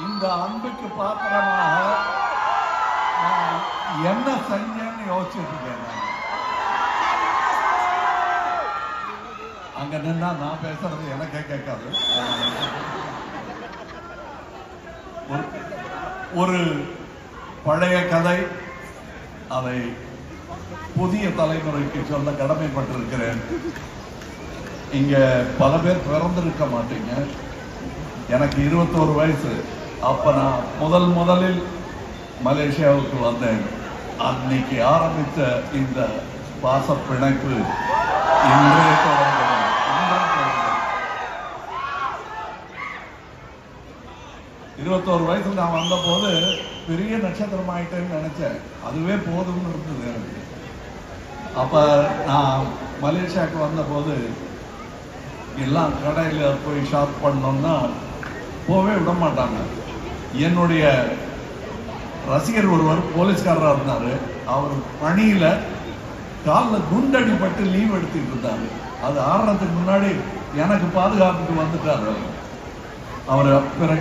இந்த அன்புக்கு பாத்திரமாக என்ன செஞ்சேன்னு யோசிச்சுட்டு இருக்கேன். அங்க நின்னா நான் பேசுறது எனக்கே கேட்காது. ஒரு பழைய கதை, அதை புதிய தலைமுறைக்கு சொல்ல கடமைப்பட்டிருக்கிறேன். இங்க பல பேர் பிறந்திருக்க மாட்டீங்க. எனக்கு 21 வயசு. அப்ப நான் முதலில் மலேசியாவுக்கு வந்தேன். அன்னைக்கு ஆரம்பித்த இந்த பாச பிணைப்பு இன்றைய தொடங்குகிறது. 21 வயசுல நான் வந்த போது பெரிய நட்சத்திரம் ஆயிட்டேன்னு நினைச்சேன். அதுவே போதும்னு இருந்தது எனக்கு. அப்ப நான் மலேசியாவுக்கு வந்த போது எல்லாம் கடையில போய் ஷாப் பண்ணோம்னா போவே விட மாட்டாங்க. என்னுடைய ரசிகர் ஒருவர் போலீஸ்காரராக இருந்தாரு. அவர் பணியில காலில் குண்டடிப்பட்டு லீவ் எடுத்துட்டு இருந்தாரு. அது ஆறுறதுக்கு முன்னாடி எனக்கு பாதுகாப்புக்கு வந்துட்டாரு. அவர் பிறகு